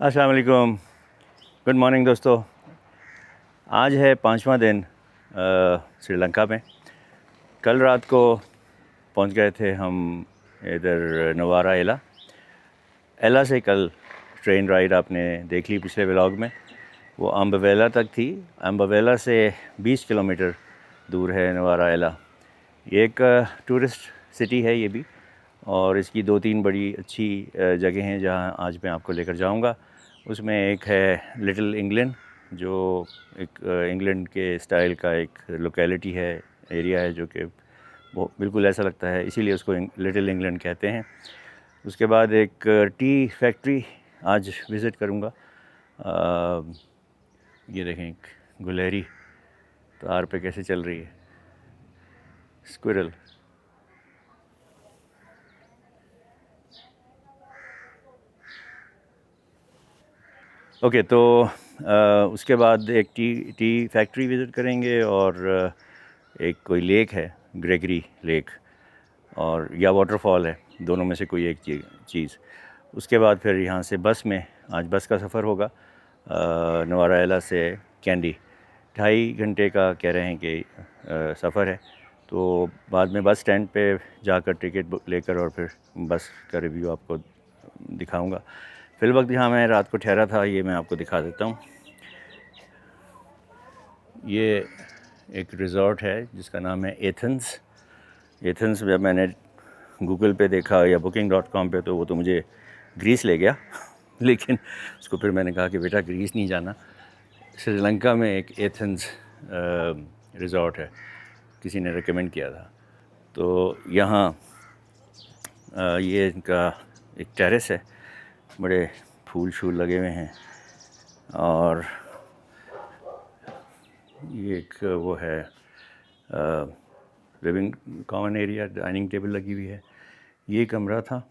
अस्सलाम वालेकुम, good morning दोस्तों। आज है 5वां दिन श्रीलंका में। कल रात को पहुंच गए थे हम इधर नवारा एला। एला से कल ट्रेन राइड आपने देख ली पिछले व्लॉग में, वो अम्बवेला तक थी। अम्बवेला से 20 किलोमीटर दूर है नवारा एला। ये एक टूरिस्ट सिटी है ये भी, और इसकी 2-3 बड़ी अच्छी जगह हैं जहां आज मैं आपको लेकर जाऊंगा। उसमें एक है लिटिल इंग्लैंड, जो एक इंग्लैंड के स्टाइल का एक लोकेलिटी है, एरिया है, जो कि वो बिल्कुल ऐसा लगता है, इसीलिए उसको लिटिल इंग्लैंड कहते हैं। उसके बाद एक टी फैक्ट्री आज विज़िट करूंगा। ये देखें, एक गुलहरी तार पे कैसे चल रही है, स्क्विरल। ओके, तो उसके बाद एक टी फैक्ट्री विज़िट करेंगे, और एक कोई लेक है, ग्रेगरी लेक, और या वाटरफॉल है, दोनों में से कोई एक चीज़। उसके बाद फिर यहाँ से बस में, आज बस का सफ़र होगा नवारा एला से कैंडी। 2.5 घंटे का कह रहे हैं कि सफ़र है। तो बाद में बस स्टैंड पे जाकर टिकट लेकर और फिर बस का रिव्यू आपको दिखाऊंगा। फिल वक्त जहाँ मैं रात को ठहरा था, ये मैं आपको दिखा देता हूँ। ये एक रिज़ॉर्ट है जिसका नाम है एथेंस। एथेंस जब मैंने गूगल पे देखा या booking.com पे, तो वो तो मुझे ग्रीस ले गया लेकिन उसको फिर मैंने कहा कि बेटा ग्रीस नहीं जाना, श्रीलंका में एक एथेंस रिज़ॉर्ट है, किसी ने रेकमेंड किया था। तो यहाँ ये इनका एक टेरेस है, बड़े फूल शूल लगे हुए हैं, और ये एक वो है living common area, dining table लगी हुई है। ये कमरा था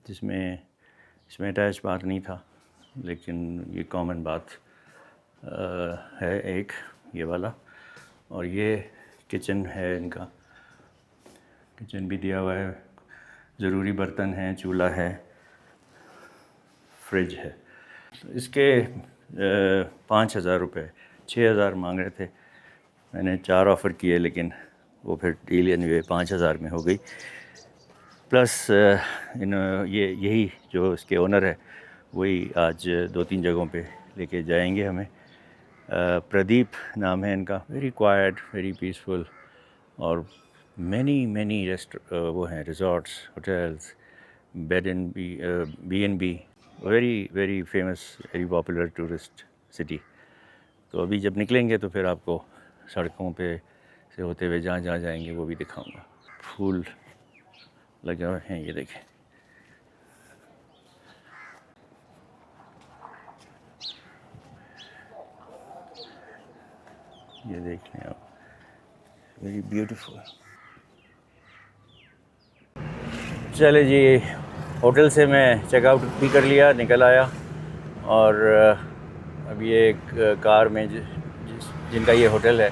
जिसमें इसमें अटैच बाथ नहीं था, लेकिन ये कॉमन बाथ है एक, ये वाला। और ये किचन है इनका, किचन भी दिया हुआ है, ज़रूरी बर्तन हैं, चूल्हा है, फ्रिज है। इसके 5,000 रुपये, 6,000 मांग रहे थे। मैंने 4 ऑफ़र किए, लेकिन वो फिर डील एनीवे 5,000 में हो गई। प्लस यही जो इसके ओनर है, वही आज 2-3 जगहों पे लेके जाएंगे हमें। प्रदीप नाम है इनका। वेरी क्वाइट, वेरी पीसफुल, और मैनी वो हैं resorts, hotels, bed and B, very very famous, very popular tourist city. तो अभी जब निकलेंगे तो फिर आपको सड़कों पे से होते हुए जहाँ जहाँ जाएंगे वो भी दिखाऊंगा। फूल लगे हुए हैं, ये देखें। ये देख लें आप, वेरी ब्यूटीफुल। चले जी, होटल से मैं चेकआउट भी कर लिया, निकल आया, और अब ये एक कार में जिनका ये होटल है,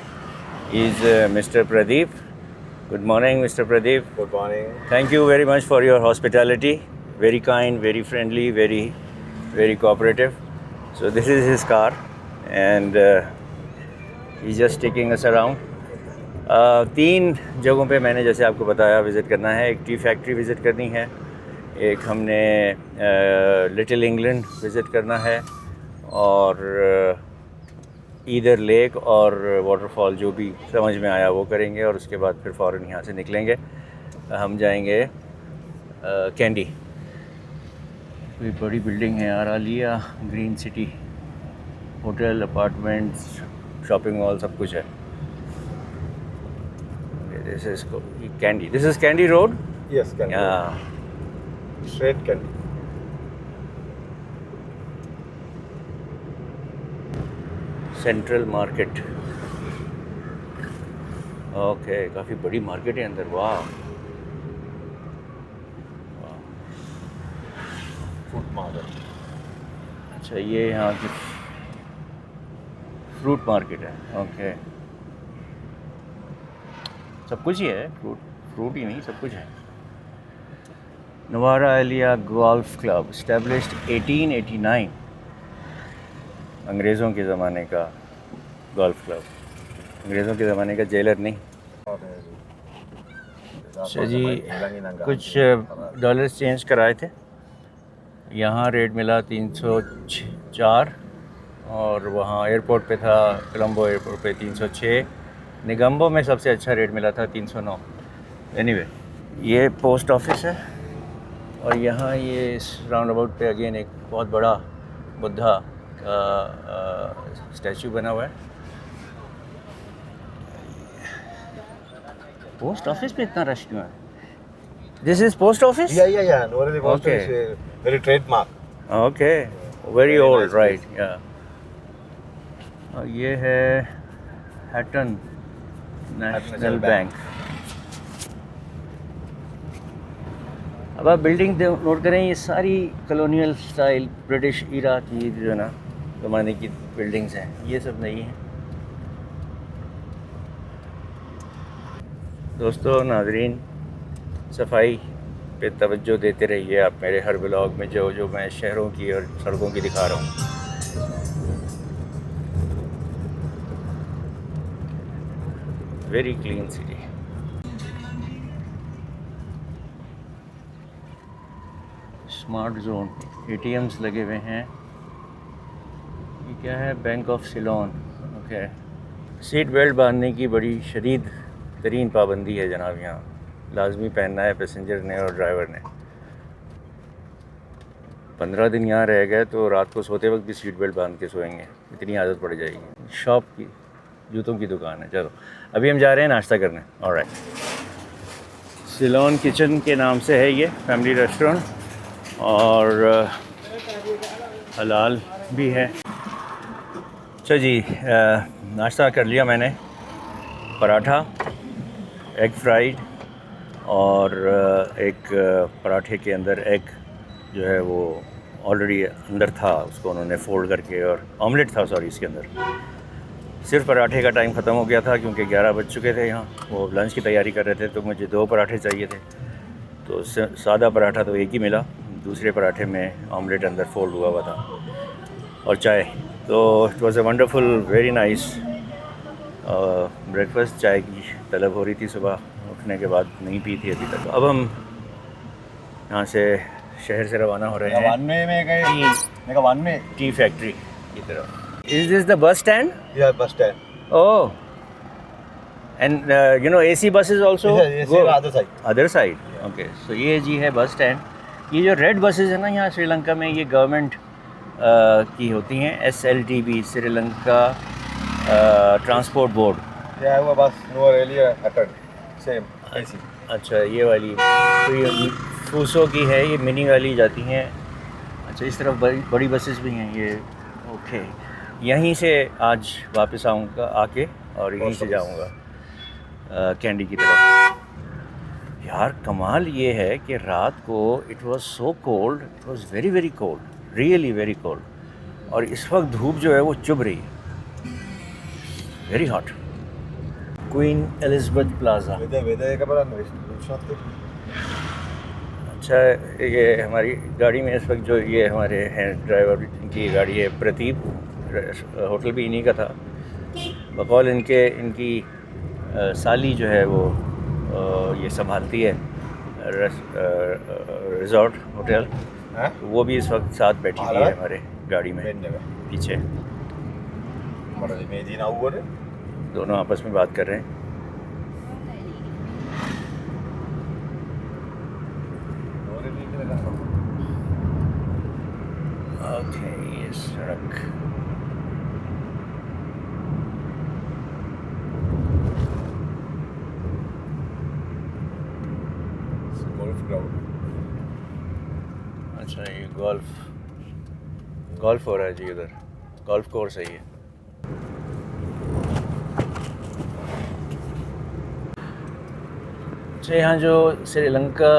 is mister Pradeep. Good morning mister Pradeep. Good morning. Thank you very much for your hospitality. Very kind, very friendly, very cooperative. So this is his car, and he's just taking us around. 3 जगहों पे मैंने जैसे आपको बताया visit करना है। एक tea factory visit करनी है, एक हमने लिटिल इंग्लैंड विज़िट करना है, और ईदर लेक और वाटरफॉल जो भी समझ में आया वो करेंगे, और उसके बाद फिर फ़ौरन यहाँ से निकलेंगे। हम जाएंगे कैंडी। कोई बड़ी बिल्डिंग है, Araliya green city, hotel, apartments, shopping mall, सब कुछ है। This is Kandy, this is Kandy road. Yes, Candy. Straight Candy. Central market. Okay, काफ़ी बड़ी मार्केट है अंदर। वाह, Food market. अच्छा, ये यहाँ की फ्रूट मार्केट है। ओके, सब कुछ ही है, फ्रूट ही नहीं, सब कुछ है। नवारा एलिया गोल्फ क्लब, established 1889। अंग्रेज़ों के ज़माने का गोल्फ़ क्लब, अंग्रेज़ों के ज़माने का जेलर नहीं। अच्छा जी, कुछ डॉलर्स चेंज कराए थे, यहाँ रेट मिला 304 और वहाँ एयरपोर्ट पे था, कोलंबो एयरपोर्ट पे 306, निगम्बो में सबसे अच्छा रेट मिला था 309। एनीवे, ये पोस्ट ऑफिस है और यहाँ ये इस राउंड अबाउट पे अगेन एक बहुत बड़ा बुद्धा का स्टैचू बना हुआ है। पोस्ट ऑफिस पे इतना रश क्यों है? This is post office? Yeah. No, really, most Okay. is very trademark. Okay, very Very old, nice right, या। और ये है हैटन नेशनल National बैंक। अब आप बिल्डिंग नोट करें, ये सारी कॉलोनियल स्टाइल ब्रिटिश ईरा की जो है ना ज़माने की बिल्डिंग्स हैं, ये सब नहीं है। दोस्तों, नाज़रीन, सफाई पे तवज्जो देते रहिए आप मेरे हर ब्लॉग में जो मैं शहरों की और सड़कों की दिखा रहा हूँ। Very clean city. Smart zone, ATMs लगे हुए हैं। ये क्या है? Bank of Ceylon. Okay, seat belt बांधने की बड़ी शदीद तरीन पाबंदी है जनाब, यहाँ लाजमी पहनना है पैसेंजर ने और ड्राइवर ने। 15 दिन यहाँ रह गए तो रात को सोते वक्त भी सीट बेल्ट बांध के सोएंगे, इतनी आदत पड़ जाएगी। शॉप की जूतों की दुकान है। चलो, अभी हम जा रहे हैं नाश्ता करने। ऑलराइट, सिलोन किचन के नाम से है ये फैमिली रेस्टोरेंट और हलाल भी है। अच्छा जी, नाश्ता कर लिया मैंने, पराठा, एग फ्राइड और एक पराठे के अंदर एग जो है वो ऑलरेडी अंदर था, उसको उन्होंने फोल्ड करके, और ऑमलेट था सॉरी इसके अंदर। सिर्फ पराठे का टाइम ख़त्म हो गया था क्योंकि 11 बज चुके थे, यहाँ वो लंच की तैयारी कर रहे थे, तो मुझे 2 पराठे चाहिए थे। तो सादा पराठा तो एक ही मिला, दूसरे पराठे में ऑमलेट अंदर फोल्ड हुआ हुआ था और चाय। तो it was a wonderful, very nice breakfast. चाय की तलब हो रही थी सुबह उठने के बाद, नहीं पी थी अभी तक। अब हम यहाँ से शहर से रवाना हो रहे हैं One way. टी फैक्ट्री की तरफ। Is this the bus stand? Yeah, bus stand. Oh, and you know AC buses also Yeah, go other side. other side. Okay, so ये जी है बस स्टैंड। ये जो रेड बसेस है ना यहाँ श्रीलंका में, ये गवर्नमेंट की होती हैं, SLTB, Sri Lanka transport board. Yeah, I was no earlier attend. Same. AC. अच्छा, ये वाली तो ये फूसो की है, ये मिनी वाली जाती हैं। अच्छा, इस तरफ बड़ी बसेस भी हैं ये। ओके, यहीं से आज वापस आऊँगा आके और यहीं से जाऊँगा कैंडी की तरफ। यार कमाल ये है कि रात को it was so cold, it was very very cold, really very cold, और इस वक्त धूप जो है वो चुभ रही है, very hot. Queen Elizabeth plaza. Weather का पता नहीं, शॉट अच्छा, ये हमारी गाड़ी में इस वक्त जो ये हमारे हैं ड्राइवर, इनकी गाड़ी है प्रतीप, होटल भी इन्हीं का था। बकौल इनकी साली जो है वो ये संभालती है रिजॉर्ट होटल, तो वो भी इस वक्त साथ बैठी हुई है हमारे गाड़ी में पीछे। दोनों आपस में बात कर रहे हैं। ओके, ये सड़क गोल्फ ग्राउंड। अच्छा, ये गोल्फ हो रहा है जी, उधर गोल्फ कोर्स है ये। अच्छा, यहाँ जो श्रीलंका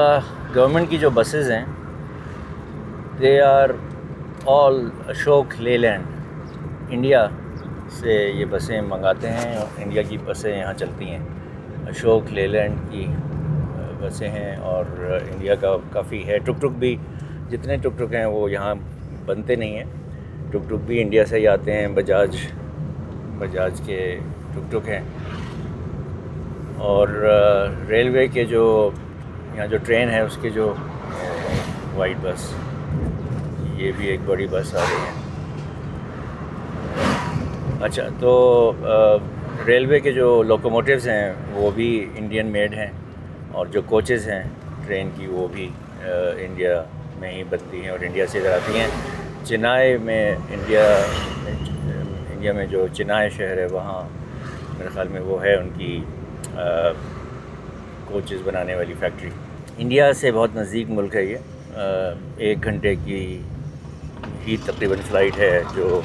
गवर्नमेंट की जो बसेस हैं, they are all Ashok Leyland. India से ये बसें मंगाते हैं और इंडिया की बसें यहाँ चलती हैं। अशोक लेलैंड की बसें हैं और इंडिया का काफ़ी है। टुक टुक भी, जितने टुक टुक हैं वो यहाँ बनते नहीं हैं, टुक टुक भी इंडिया से ही आते हैं, बजाज के टुक टुक हैं। और रेलवे के जो यहाँ जो ट्रेन है उसके जो वाइट बस, ये भी एक बड़ी बस आ रही है। अच्छा, तो रेलवे के जो लोकोमोटिव्स हैं वो भी इंडियन मेड हैं, और जो कोचेज़ हैं ट्रेन की वो भी इंडिया में ही बनती हैं और इंडिया से इधर आती हैं। चेन्नई में इंडिया में जो चेन्नई शहर है वहाँ मेरे ख़्याल में वो है उनकी कोचेज़ बनाने वाली फैक्ट्री। इंडिया से बहुत नज़दीक मुल्क है ये, 1 घंटे की ही तकरीबन फ़्लाइट है। जो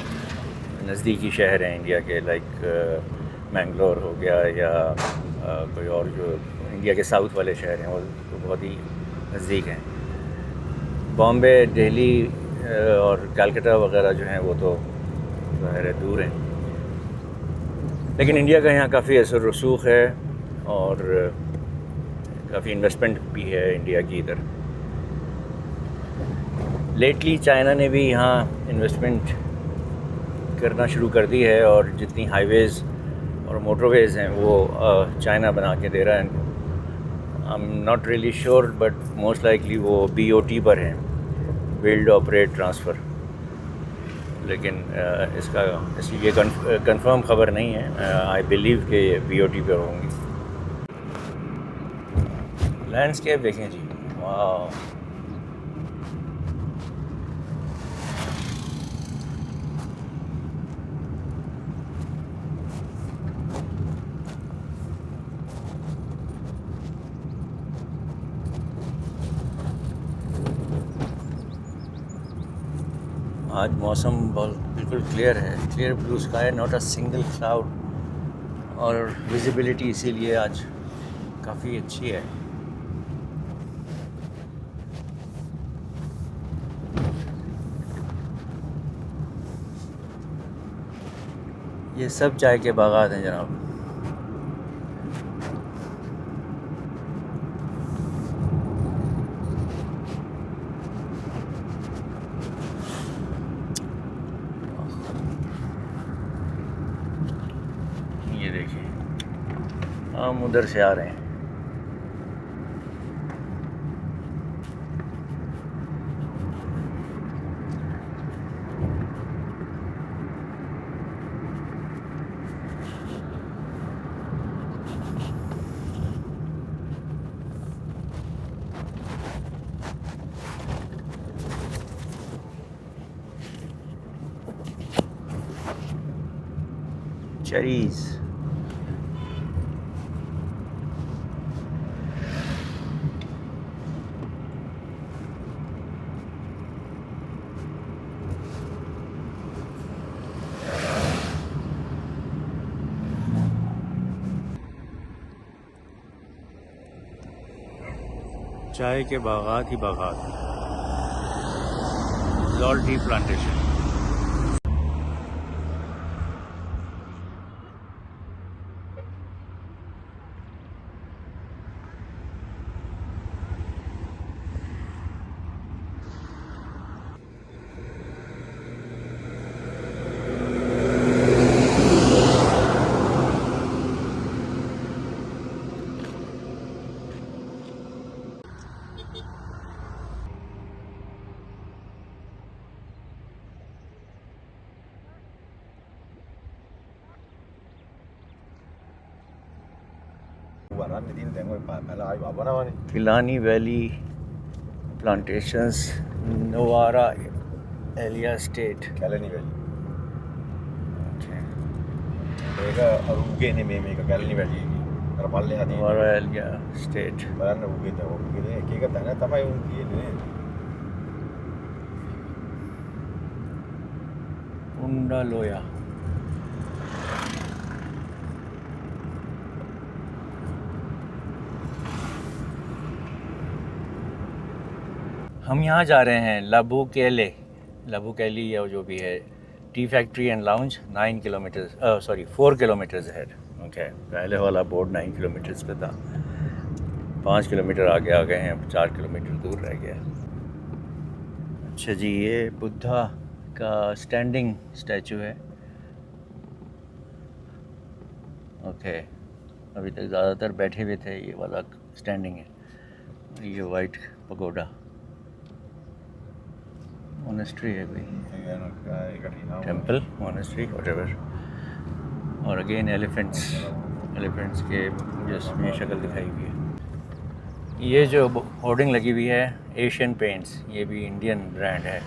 नज़दीकी शहर हैं इंडिया के, लाइक मैंगलोर हो गया या कोई और जो इंडिया के साउथ वाले शहर हैं वो तो बहुत ही नज़दीक हैं। बॉम्बे, दिल्ली और कलकत्ता वगैरह जो हैं वो तो ज़ाहिर है दूर हैं, लेकिन इंडिया का यहाँ काफ़ी असर रसूख है और काफ़ी इन्वेस्टमेंट भी है इंडिया की इधर। लेटली चाइना ने भी यहाँ इन्वेस्टमेंट करना शुरू कर दी है, और जितनी हाईवेज़ और मोटरवेज़ हैं वो चाइना बना के दे रहा है। I am not really sure but most likely वो BOT पर हैं, बिल्ड ऑपरेट ट्रांसफ़र, लेकिन इसकी ये कंफर्म ख़बर नहीं है। आई बिलीव कि ये BOT पर होंगी। लैंडस्केप देखें जी, वाह। आज मौसम बहुत बिल्कुल क्लियर है, clear blue sky, not a single cloud, और विजिबिलिटी इसीलिए आज काफ़ी अच्छी है। ये सब चाय के बागात हैं जनाब। ये देखिए, हम उधर से आ रहे हैं। चेरीज़, चाय के बागात ही बागात, लॉल tea plantation. Kelani valley plantations, Nuwara Eliya estate, Kalani Valley. Mereka Aruge nih mereka Kalani Valley. Terpal lihat ini. Nuwara Eliya estate. Baran Aruge nih, Aruge nih. Kaya kata na tama yung ini. उंडा लोया, हम यहाँ जा रहे हैं लाबू कैली या जो भी है, tea factory and lounge 4 kilometres head. Okay, पहले वाला बोर्ड 9 किलोमीटर्स पे था, 5 किलोमीटर आगे आ गए हैं, 4 किलोमीटर दूर रह गया। अच्छा जी, ये बुद्धा का स्टैंडिंग स्टैचू है। ओके, अभी तक ज़्यादातर बैठे हुए थे, ये वाला स्टैंडिंग है। ये वाइट पगोडा मोनेस्ट्री है कोई, टेंपल मोनेस्ट्री व्हाटएवर। और अगेन एलिफेंट्स के जिसमें शक्ल दिखाई हुई है। ये जो होर्डिंग लगी हुई है एशियन पेंट्स, ये भी इंडियन ब्रांड है।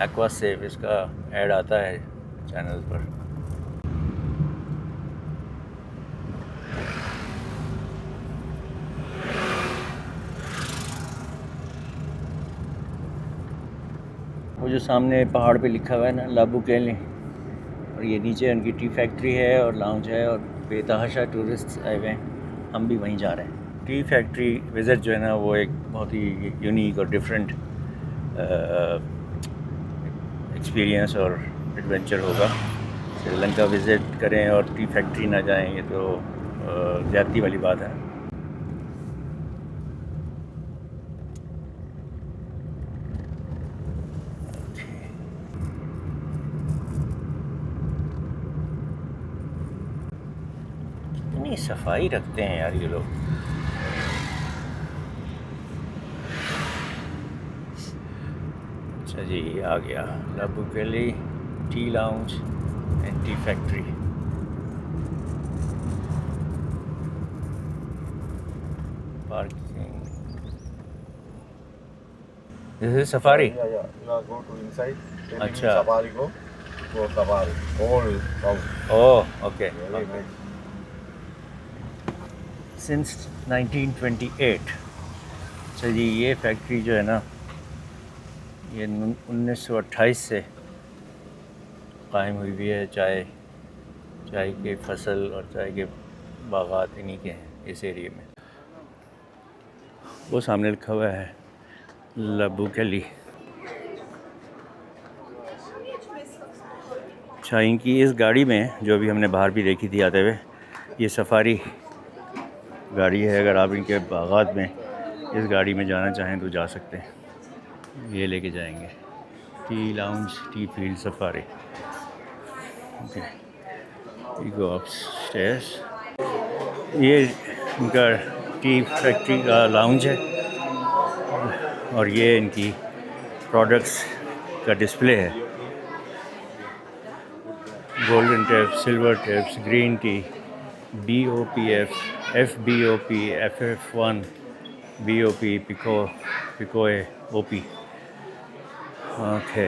एक्वा सेव इसका ऐड आता है चैनल पर। वो जो सामने पहाड़ पे लिखा हुआ है ना, लाबू केली, और ये नीचे उनकी टी फैक्ट्री है और लाउंज है और बेतहाशा टूरिस्ट आए हुए हैं। हम भी वहीं जा रहे हैं। टी फैक्ट्री विज़िट जो है ना, वो एक बहुत ही यूनिक और डिफरेंट एक्सपीरियंस और एडवेंचर होगा। श्रीलंका विज़िट करें और टी फैक्ट्री ना जाएं, ये तो ज़्यादती वाली बात है। कितनी सफाई रखते हैं यार ये लोग। अच्छा जी, आ गया लाबू केली T lounge and tea factory. Parking, this is safari. Go to inside. अच्छा। Safari go safari. All round. Oh okay. Really nice. Since 1928। अच्छा जी, ये फैक्ट्री जो है ना, ये 1928 से कायम हुई हुई है। चाय के फसल और चाय के बागात इन्हीं के हैं इस एरिया में। वो सामने लिखा हुआ है लाबू केली। अच्छा, इनकी इस गाड़ी में जो अभी हमने बाहर भी देखी थी आते हुए, ये सफारी गाड़ी है। अगर आप इनके बागात में इस गाड़ी में जाना चाहें तो जा सकते हैं। ये लेके जाएंगे tea lounge tea field safari. Okay, we go upstairs. ये इनका टी फैक्ट्री का लाउंज है और ये इनकी प्रोडक्ट्स का डिस्प्ले है। Golden tips, silver tips, green tea, BOPF, FBOP, FF1, BOP, pekoe OP। Okay,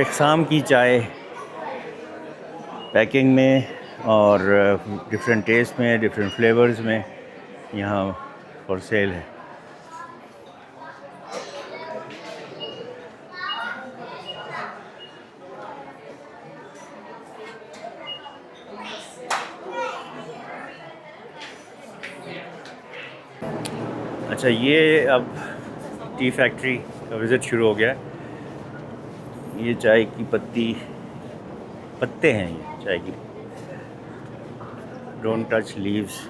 अक़साम की चाय पैकिंग में और डिफरेंट टेस्ट में, डिफरेंट फ्लेवर्स में यहाँ फॉर सेल है। अच्छा, ये अब टी फैक्ट्री का विज़िट शुरू हो गया है। ये चाय की पत्ते हैं, ये चाय की। Don't touch leaves.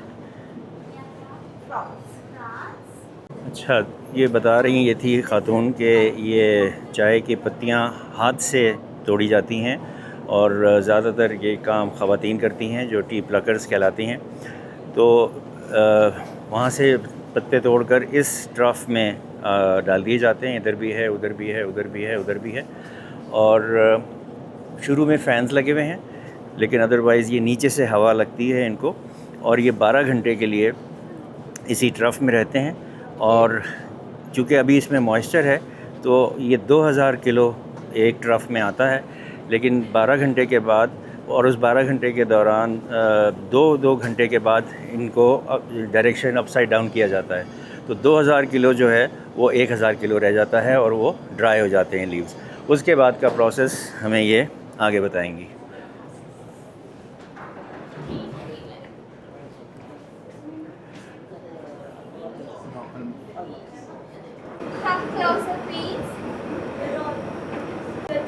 अच्छा, ये बता रही ये थी ख़ातून कि ये चाय की पत्तियाँ हाथ से तोड़ी जाती हैं और ज़्यादातर ये काम ख़वातीन करती हैं जो टी प्लकर्स कहलाती हैं। तो वहाँ से पत्ते तोड़कर इस ट्रफ में डाल दिए जाते हैं। इधर भी है, उधर भी है, उधर भी है, उधर भी है। और शुरू में फ़ैन्स लगे हुए हैं, लेकिन अदरवाइज़ ये नीचे से हवा लगती है इनको, और ये 12 घंटे के लिए इसी ट्रफ में रहते हैं। और चूँकि अभी इसमें मॉइस्चर है तो ये 2000 किलो एक ट्रफ में आता है, लेकिन 12 घंटे के बाद और उस 12 घंटे के दौरान दो घंटे के बाद इनको डायरेक्शन अपसाइड डाउन किया जाता है। तो 2000 किलो जो है वो 1000 किलो रह जाता है और वो ड्राई हो जाते हैं लीव्स। उसके बाद का प्रोसेस हमें ये आगे बताएंगी। Come closer, please.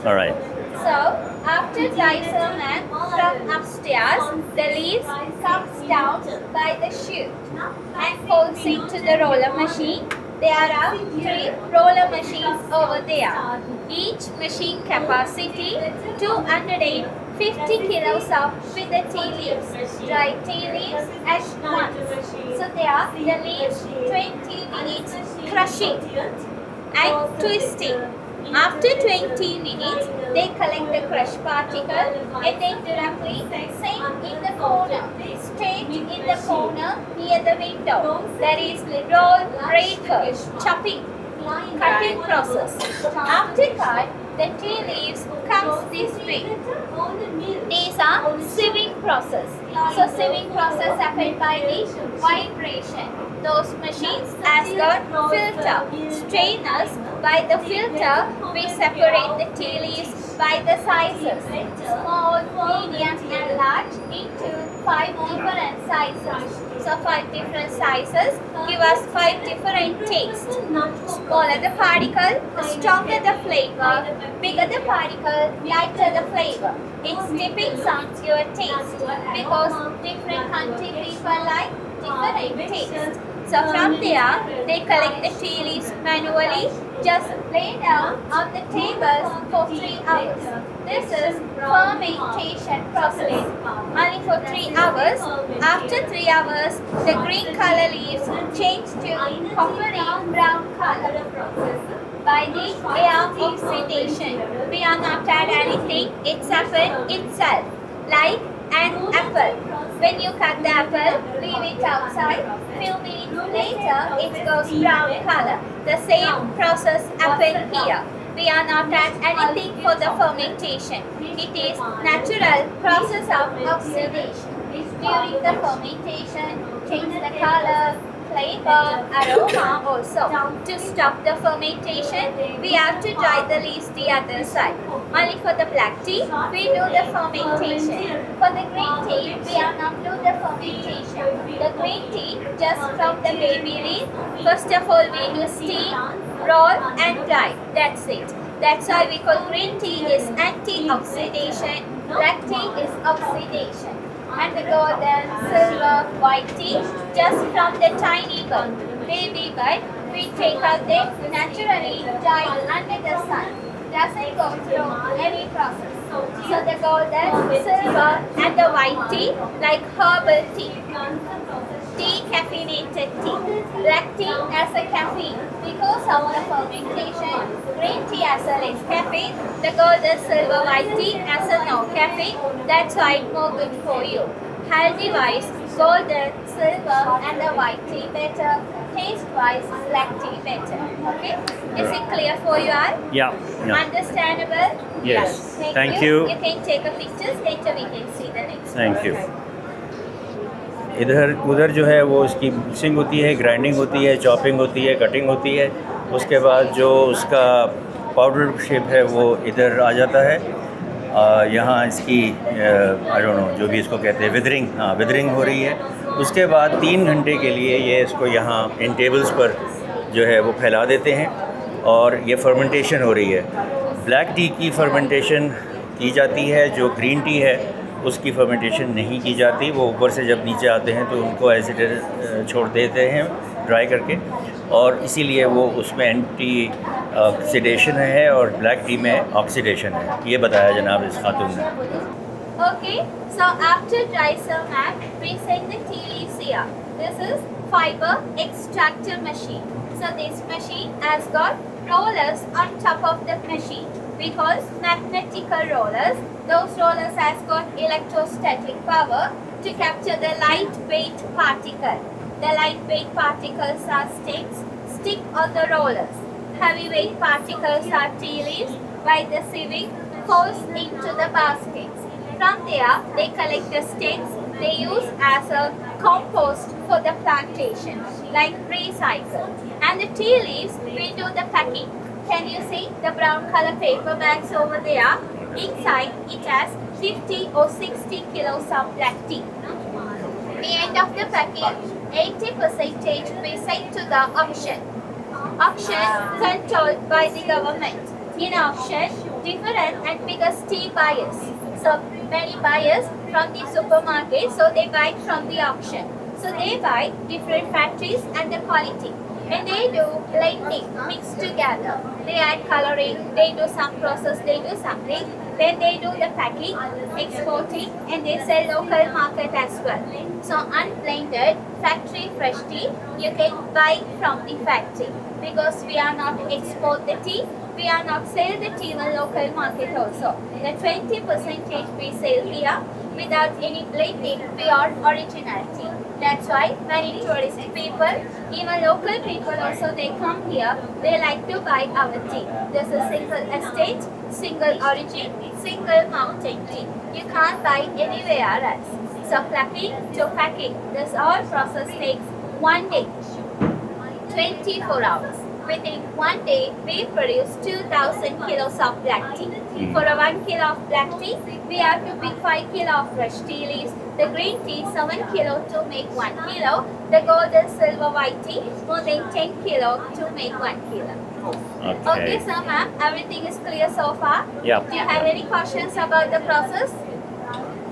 Alright, So, after dry cement from upstairs, the leaves comes down by the chute and falls into the roller machine. There are 3 roller machines over there. Each machine capacity 250 kilos of with the tea leaves, dry tea leaves at once. So there the leaves 20 minutes crushing and twisting. After 20 minutes, they collect the crushed particle and then directly sink in the corner, straight in the corner near the window. That is roll breaker, chopping, cutting process. After cut, the tea leaves comes this way. These are sieving process. So sieving process happened by the vibration. Those machines has got filter, strainers. By the filter, we separate the tea leaves by the sizes, small, medium and large into 5 different sizes. So 5 different sizes give us 5 different tastes. Smaller the particle, stronger the flavor, bigger the particle, lighter the flavor. It depends on your taste because different country people like different taste. So from there, they collect the tea leaves manually, just lay down on the table for 3 hours. This is fermentation process. Only for 3 hours. After 3 hours, the green color leaves change to coppery brown color. By the air oxidation, we are not add anything, it's happened itself. Like an apple. When you cut the apple, leave it outside. Few minutes later, it goes brown color. The same process happened here. We are not add anything for the fermentation. It is natural process of oxidation. During the fermentation, change the color, flavor, aroma also. To stop the fermentation, we have to dry the leaves the other side. Only for the black tea, we do the fermentation. For the green tea, we are not do the fermentation. The green tea, just from the baby leaf, first of all we do steam, roll and dry. That's it. That's why we call green tea is anti-oxidation, black tea is oxidation. And the golden, silver, white tea, just from the tiny bud, baby bud, we take out them naturally dried under the sun. Doesn't go through any process. So the golden, silver and the white tea like herbal tea. Decaffeinated tea. Black tea as a caffeine. Because of the fermentation, green tea as a less caffeine, the golden, silver, white tea as a no caffeine. That's why it's more good for you. Healthy wise, golden, silver and the white tea better. Taste wise, black tea better. Okay? Is it clear for you all? Yeah. Understandable? Yes. Thank you. You can take a pictures, later we can see the next Thank you. इधर उधर जो है वो उसकी mixing होती है, grinding होती है, चॉपिंग होती है, कटिंग होती है. उसके बाद जो उसका पाउडर शेप है वो इधर आ जाता है. यहाँ इसकी आई डोंट नो जो भी इसको कहते हैं विदरिंग, हाँ विदरिंग हो रही है. उसके बाद 3 घंटे के लिए ये इसको यहाँ इन टेबल्स पर जो है वो फैला देते हैं और ये फर्मेंटेशन हो रही है. ब्लैक टी की फर्मेंटेशन की जाती है, जो ग्रीन टी है उसकी फर्मेंटेशन नहीं की जाती. वो ऊपर से जब नीचे आते हैं तो उनको ऐसे छोड़ देते हैं ड्राई करके, और इसीलिए वो उसमें एंटी ऑक्सीडेशन है और ब्लैक टी में ऑक्सीडेशन है. ये बताया जनाब इस खातून ने. Okay, so after dry cement, we send the tea leaves here. This is fiber extractor machine. So this machine has got rollers on top of the machine. We call magnetical rollers. Those rollers has got electrostatic power to capture the lightweight particle. The lightweight particles are stick on the rollers. Heavyweight particles are tea leaves. By the sieving, falls into the baskets. From there, they collect the stems they use as a compost for the plantation, like recycle. And the tea leaves, we do the packing. Can you see the brown color paper bags over there? Inside, it has 50 or 60 kilos of black tea. The end of the packing, 80% we send to the auction. Auction controlled by the government. In auction, different and biggest tea buyers. So many buyers from the supermarket, so they buy from the auction. So they buy different factories and the quality. When they do blending, mix together, they add coloring, they do some process, they do something. Then they do the packing, exporting, and they sell local market as well. So unblended factory fresh tea, you can buy from the factory because we are not export the tea. We are not sell the tea in the local market also. The 20% we sell here without any blending, pure originality. That's why many tourist people, even local people also, they come here. They like to buy our tea. There's a single estate, single origin, single mountain tea. You can't buy anywhere else. So plucking to packing, this all process takes 1 day, 24 hours. Within 1 day, we produce 2,000 kilos of black tea. For a 1 kilo of black tea, we have to pick 5 kilo of fresh tea leaves. The green tea, 7 kilo to make 1 kilo. The golden silver white tea, more than 10 kilo to make 1 kilo. Okay, so ma'am, everything is clear so far? Yeah. Do you have any questions about the process?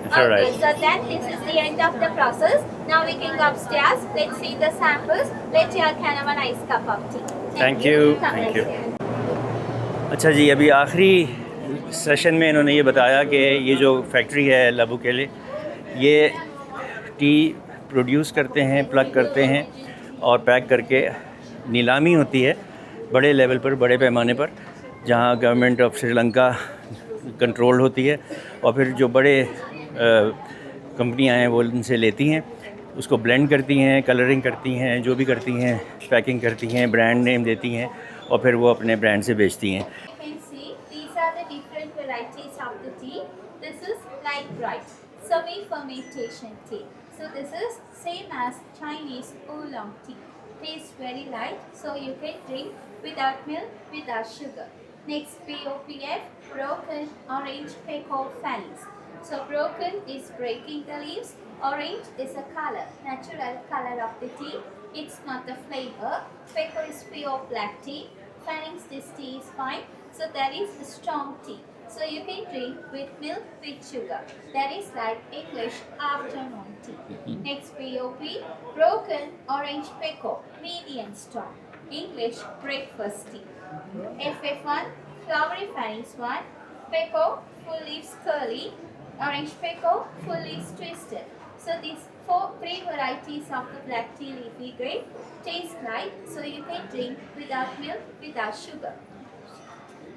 It's all right. Okay, so then this is the end of the process. Now we can go upstairs. Let's see the samples. Let you all can have a nice cup of tea. Thank you. Come Thank you. upstairs. अच्छा जी, अभी आखिरी session में इन्होंने ये बताया कि ये जो फैक्ट्री है लबू के लिए, ये टी प्रोड्यूस करते हैं, प्लग करते हैं और पैक करके नीलामी होती है बड़े लेवल पर, बड़े पैमाने पर, जहाँ गवर्नमेंट ऑफ श्रीलंका कंट्रोल होती है और फिर जो बड़े कंपनियां हैं वो उनसे लेती हैं, उसको ब्लेंड करती हैं, कलरिंग करती हैं, जो भी करती हैं, पैकिंग करती हैं, ब्रांड नेम देती हैं और फिर वो अपने ब्रांड से बेचती हैं। You can see these are the different varieties of the tea. This is light bright, semi-fermentation tea. So this is same as Chinese oolong tea. Tastes very light, so you can drink without milk, without sugar. Next, BOPF, broken orange pekoe phalanx. So broken is breaking the leaves. Orange is a color, natural color of the tea. It's not the flavor. Pekoe is pure black tea. Phalanx, this tea is fine. So that is strong tea. So you can drink with milk, with sugar. That is like English afternoon tea. Next, BOP, broken orange pekoe, medium strong. English breakfast tea. FF1, flowery phalanx 1. Pekoe, full leaves curly. Orange pekoe, full leaves twisted. So these three varieties of the black tea leafy grade taste light, so you can drink without milk, without sugar.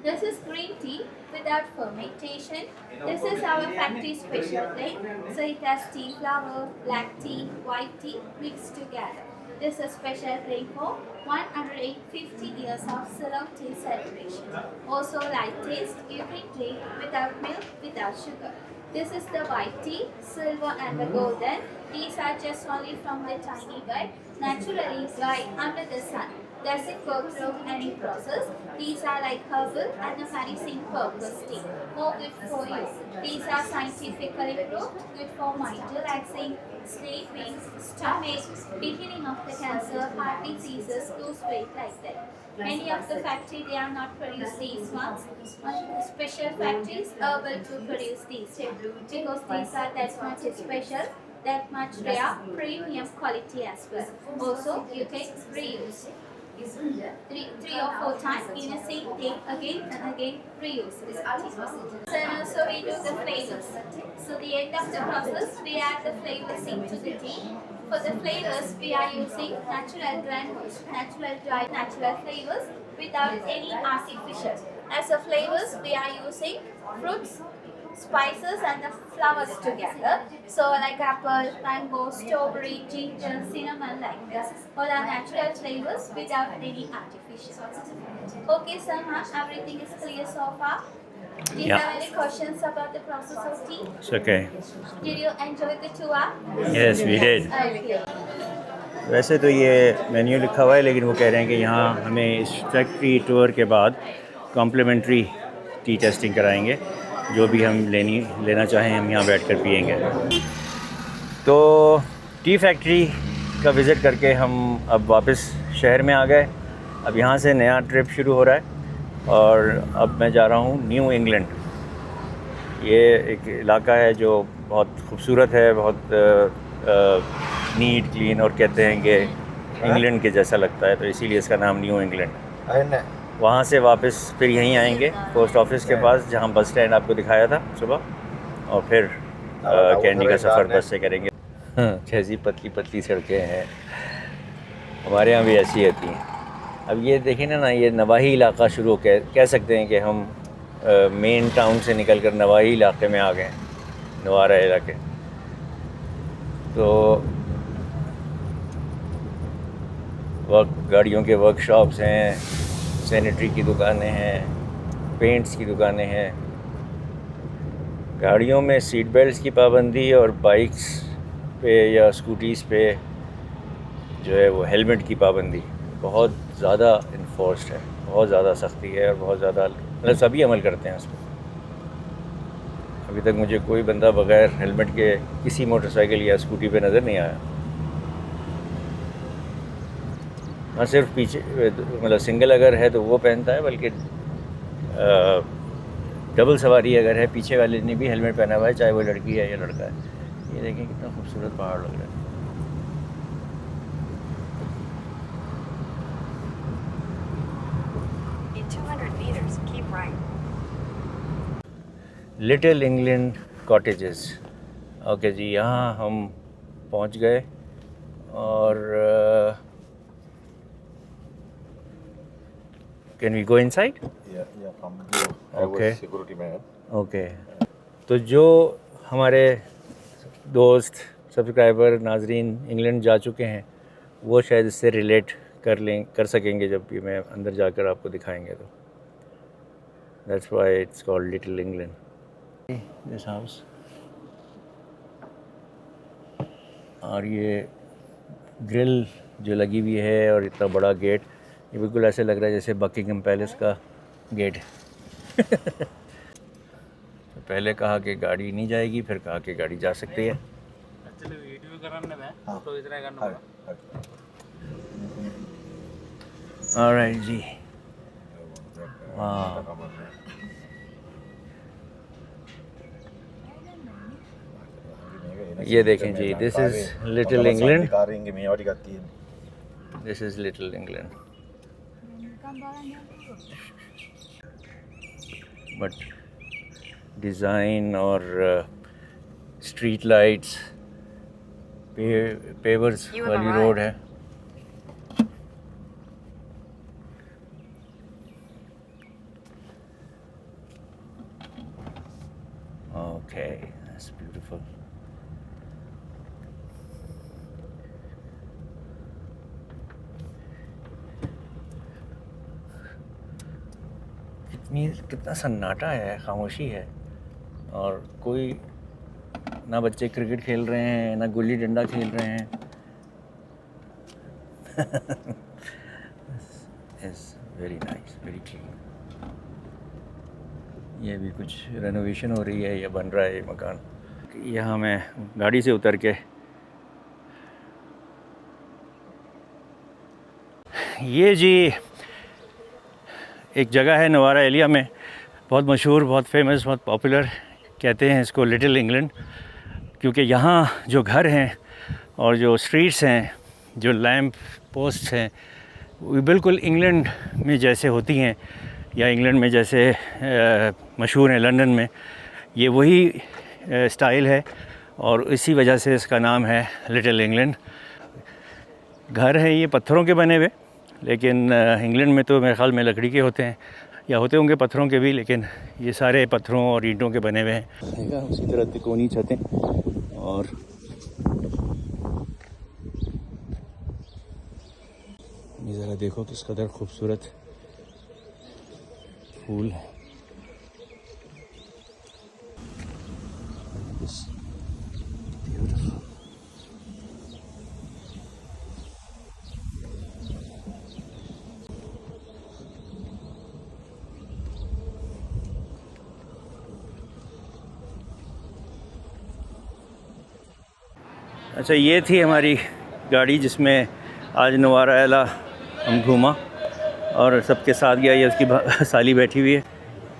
This is green tea without fermentation. This is our factory special blend. So it has tea flower, black tea, white tea mixed together. This is special blend for 150 years of Ceylon tea celebration. Also light taste, you can drink without milk, without sugar. This is the white tea, silver and the golden. These are just only from the tiny bud, naturally dried under the sun. Doesn't go through any process. These are like herbal and the medicine purpose tea. More good for you. These are scientifically proved, good for mind relaxing, sleeping, stomach, beginning of the cancer, heart diseases, lose weight like that. Many of the factory they are not produce these ones. Special factories are able to produce these because these are that much special, that much rare, premium quality as well. Also, you can reuse. Three or four times in the same day, again and again reuse. So we do the flavors. So the end of the process, we add the flavors into the tea. For the flavors, we are using natural granules, natural dry, natural flavors without any artificial. As the flavors, we are using fruits, spices and the flowers together. So like apple, mango, strawberry, ginger, cinnamon like this. All are natural flavors without any artificial. Okay, sir, ma'am, everything is clear so far? Do you have any questions about the process of tea? It's okay. Did you enjoy the tour? Yes, we did. Okay. वैसे तो ये menu लिखा हुआ है, लेकिन वो कह रहे हैं कि यहाँ हमें इस फैक्ट्री टूर के बाद कॉम्प्लीमेंट्री टी टेस्टिंग कराएंगे। जो भी हम लेना चाहें हम यहाँ बैठ कर पिएंगे। तो टी फैक्ट्री का विज़िट करके हम अब वापस शहर में आ गए। अब यहाँ से नया ट्रिप शुरू हो रहा है। और अब मैं जा रहा हूँ न्यू इंग्लैंड। ये एक इलाका है जो बहुत खूबसूरत है, बहुत नीट क्लीन, और कहते हैं कि इंग्लैंड के जैसा लगता है, तो इसीलिए इसका नाम न्यू इंग्लैंड। वहाँ से वापस फिर यहीं आएंगे पोस्ट ऑफिस के पास, जहाँ बस स्टैंड आपको दिखाया था सुबह, और फिर कैंडी का सफ़र बस से करेंगे। कैसी पतली पतली सड़कें हैं, हमारे यहाँ भी ऐसी होती हैं। अब ये देखें ना, ये नवाही इलाका शुरू कह सकते हैं कि हम मेन टाउन से निकल कर नवाही इलाके में आ गए, नवारा इलाके। तो गाड़ियों के वर्कशॉप्स हैं, सैनिटरी की दुकानें हैं, पेंट्स की दुकानें हैं। गाड़ियों में सीट बेल्ट्स की पाबंदी, और बाइक्स पे या स्कूटीज़ पे जो है वो हेलमेट की पाबंदी बहुत ज़्यादा इन्फोर्स्ड है, बहुत ज़्यादा सख्ती है, और बहुत ज़्यादा मतलब सभी अमल करते हैं उस पर। अभी तक मुझे कोई बंदा बगैर हेलमेट के किसी मोटरसाइकिल या स्कूटी पे नज़र नहीं आया। हाँ, सिर्फ पीछे मतलब सिंगल अगर है तो वो पहनता है, बल्कि डबल सवारी अगर है, पीछे वाले ने भी हेलमेट पहना हुआ है, चाहे वो लड़की है या लड़का है। ये देखें कितना खूबसूरत पहाड़ लग रहा है। Little England cottages. ओके जी, यहाँ हम पहुँच गए, और can we go inside? Okay security man. Okay, तो जो हमारे दोस्त सब्सक्राइबर नाजरीन इंग्लैंड जा चुके हैं, वो शायद इससे रिलेट कर सकेंगे जब भी मैं अंदर जाकर आपको दिखाएंगे। तो that's why it's called little England. This house, और ये ग्रिल जो लगी हुई है, और इतना बड़ा गेट, ये बिल्कुल ऐसे लग रहा है जैसे बकिंगम पैलेस का गेट है। तो पहले कहा कि गाड़ी नहीं जाएगी, फिर कहा कि गाड़ी जा सकती है। ऑलराइट जी, वाह, ये देखें जी, this is little England. This is little England. But design और स्ट्रीट लाइट्स, पेवर्स वाली रोड है। Okay, that's beautiful. कितना सन्नाटा है, खामोशी है, और कोई ना बच्चे क्रिकेट खेल रहे हैं, ना गुल्ली डंडा खेल रहे हैं। It's very nice, very clean. ये भी कुछ रेनोवेशन हो रही है या बन रहा है ये मकान। यहाँ मैं गाड़ी से उतर के, ये जी एक जगह है नवारा एलिया में, बहुत मशहूर, बहुत फेमस, बहुत पॉपुलर। कहते हैं इसको लिटिल इंग्लैंड, क्योंकि यहाँ जो घर हैं और जो स्ट्रीट्स हैं, जो लैंप पोस्ट हैं, वो बिल्कुल इंग्लैंड में जैसे होती हैं, या इंग्लैंड में जैसे मशहूर हैं लंदन में, ये वही स्टाइल है, और इसी वजह से इसका नाम है लिटिल इंग्लैंड। घर हैं ये पत्थरों के बने हुए, लेकिन इंग्लैंड में तो मेरे ख़्याल में लकड़ी के होते हैं, या होते होंगे पत्थरों के भी, लेकिन ये सारे पत्थरों और ईंटों के बने हुए हैं। उसी तरह तिकोनी छतें, और ये ज़रा देखो किस कदर खूबसूरत फूल है। अच्छा, ये थी हमारी गाड़ी जिसमें आज नवारा एला हम घूमा, और सबके साथ गया, ये उसकी साली बैठी हुई है।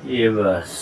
ये बस